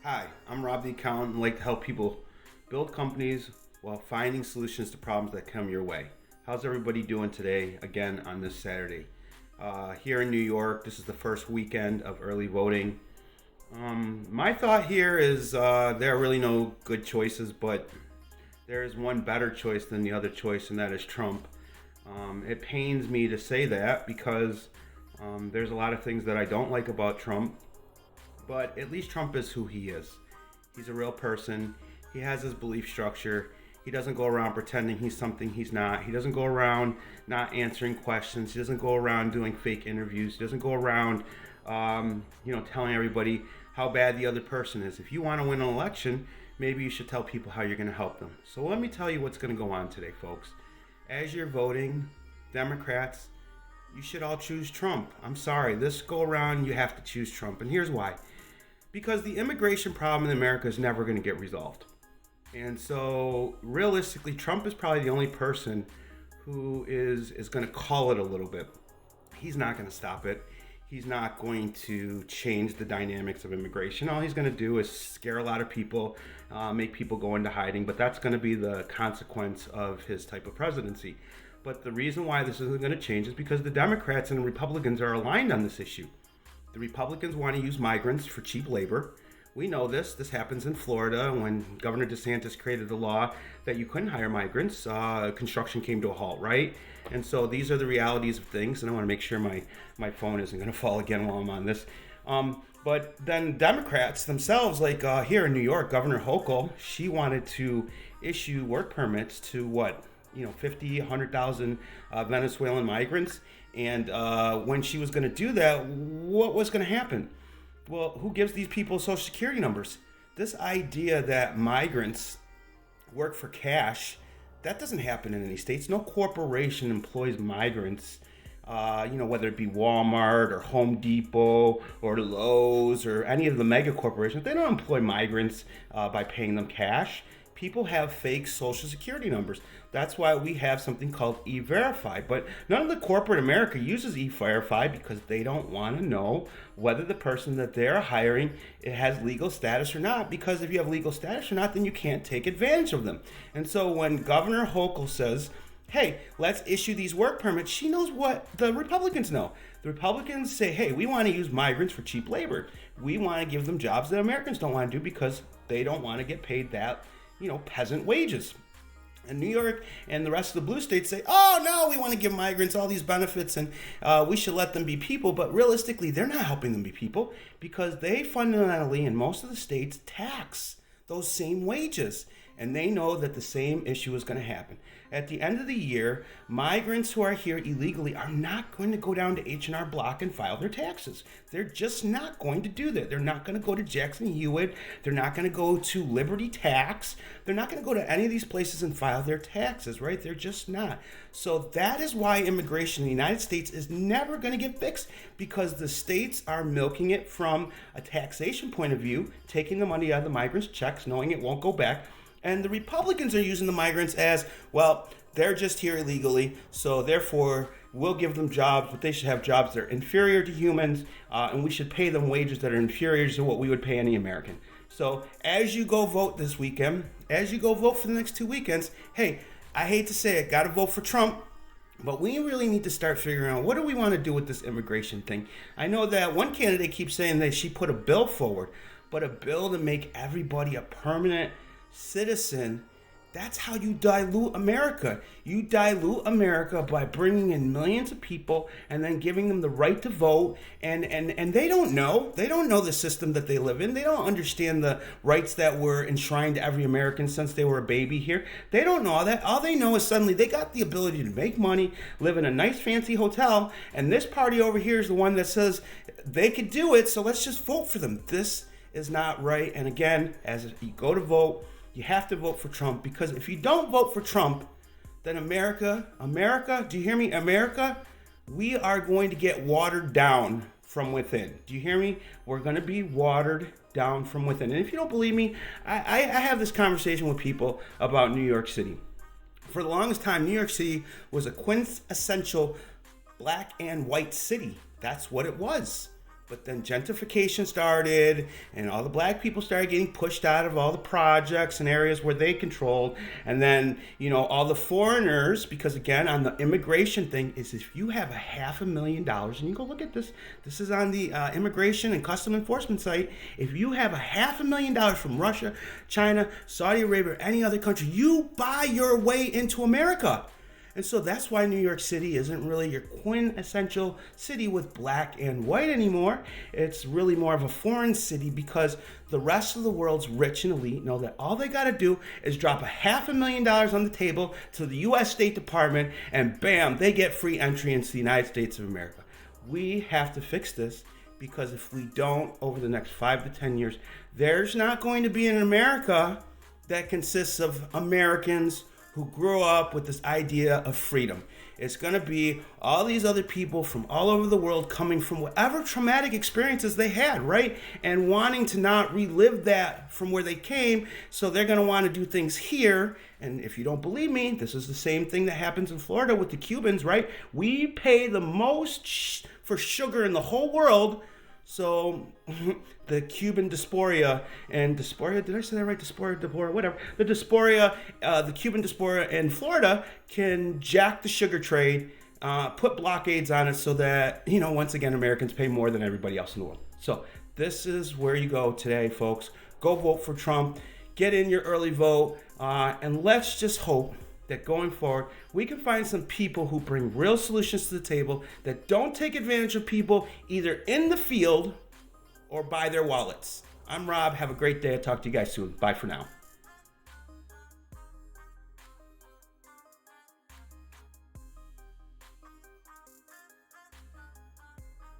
Hi, I'm Rob the Accountant and like to help people build companies while finding solutions to problems that come your way. How's everybody doing today, again, on this Saturday? Here in New York, this is the first weekend of early voting. My thought here is there are really no good choices, but there is one better choice than the other choice, and that is Trump. It pains me to say that because there's a lot of things that I don't like about Trump. But at least Trump is who he is. He's a real person. He has his belief structure. He doesn't go around pretending he's something he's not. He doesn't go around not answering questions. He doesn't go around doing fake interviews. He doesn't go around, telling everybody how bad the other person is. If you want to win an election, maybe you should tell people how you're going to help them. So let me tell you what's going to go on today, folks. As you're voting, Democrats, you should all choose Trump. I'm sorry, this go around you have to choose Trump. And here's why. Because the immigration problem in America is never going to get resolved. And so realistically, Trump is probably the only person who is going to call it a little bit. He's not going to stop it. He's not going to change the dynamics of immigration. All he's going to do is scare a lot of people, make people go into hiding. But that's going to be the consequence of his type of presidency. But the reason why this isn't going to change is because the Democrats and the Republicans are aligned on this issue. The Republicans want to use migrants for cheap labor. We know this. This happens in Florida when Governor DeSantis created a law that you couldn't hire migrants. Construction came to a halt, right? And so these are the realities of things. And I want to make sure my phone isn't going to fall again while I'm on this. But then Democrats themselves, like here in New York, Governor Hochul, she wanted to issue work permits to 50, 100,000 Venezuelan migrants. And when she was going to do that, what was going to happen? Well, who gives these people Social Security numbers? This idea that migrants work for cash, that doesn't happen in any states. No corporation employs migrants, whether it be Walmart or Home Depot or Lowe's or any of the mega corporations. They don't employ migrants by paying them cash. People have fake Social Security numbers. That's why we have something called E-Verify. But none of the corporate America uses E-Verify because they don't want to know whether the person that they're hiring has legal status or not. Because if you have legal status or not, then you can't take advantage of them. And so when Governor Hochul says, hey, let's issue these work permits, she knows what the Republicans know. The Republicans say, hey, we want to use migrants for cheap labor. We want to give them jobs that Americans don't want to do because they don't want to get paid that peasant wages. And New York and the rest of the blue states say, oh, no, we want to give migrants all these benefits and we should let them be people. But realistically, they're not helping them be people because they fundamentally, in most of the states, tax those same wages. And they know that the same issue is going to happen. At the end of the year, migrants who are here illegally are not going to go down to H&R Block and file their taxes. They're just not going to do that. They're not going to go to Jackson Hewitt. They're not going to go to Liberty Tax. They're not going to go to any of these places and file their taxes, right? They're just not. So that is why immigration in the United States is never going to get fixed because the states are milking it from a taxation point of view, taking the money out of the migrants' checks, knowing it won't go back. And the Republicans are using the migrants as, well, they're just here illegally, so therefore we'll give them jobs, but they should have jobs that are inferior to humans, and we should pay them wages that are inferior to what we would pay any American. So as you go vote this weekend, as you go vote for the next 2 weekends, hey, I hate to say it, got to vote for Trump. But we really need to start figuring out what do we want to do with this immigration thing. I know that one candidate keeps saying that she put a bill forward, but a bill to make everybody a permanent citizen, that's how you dilute America. You dilute America by bringing in millions of people and then giving them the right to vote. And they don't know. They don't know the system that they live in. They don't understand the rights that were enshrined to every American since they were a baby here. They don't know all that. All they know is suddenly they got the ability to make money, live in a nice fancy hotel, and this party over here is the one that says they could do it, so let's just vote for them. This is not right. And again, as you go to vote, you have to vote for Trump because if you don't vote for Trump, then America, do you hear me? America, we are going to get watered down from within. Do you hear me? We're going to be watered down from within. And if you don't believe me, I have this conversation with people about New York City. For the longest time, New York City was a quintessential black and white city. That's what it was. But then gentrification started, and all the black people started getting pushed out of all the projects and areas where they controlled. And then, all the foreigners, because again, on the immigration thing, is if you have $500,000, and you go look at this, this is on the Immigration and Custom Enforcement site. If you have $500,000 from Russia, China, Saudi Arabia, or any other country, you buy your way into America. And so that's why New York City isn't really your quintessential city with black and white anymore. It's really more of a foreign city because the rest of the world's rich and elite know that all they got to do is drop $500,000 on the table to the U.S. State Department and bam, they get free entry into the United States of America. We have to fix this because if we don't, over the next 5 to 10 years, there's not going to be an America that consists of Americans who grew up with this idea of freedom. It's going to be all these other people from all over the world coming from whatever traumatic experiences they had, right? And wanting to not relive that from where they came. So they're going to want to do things here. And if you don't believe me, this is the same thing that happens in Florida with the Cubans, right? We pay the most for sugar in the whole world. So the Cuban diaspora and diaspora, did I say that right? Diaspora, whatever. The diaspora, the Cuban diaspora in Florida can jack the sugar trade, put blockades on it so that, once again, Americans pay more than everybody else in the world. So this is where you go today, folks. Go vote for Trump. Get in your early vote. And let's just hope that going forward, we can find some people who bring real solutions to the table that don't take advantage of people either in the field or by their wallets. I'm Rob. Have a great day. I'll talk to you guys soon. Bye for now.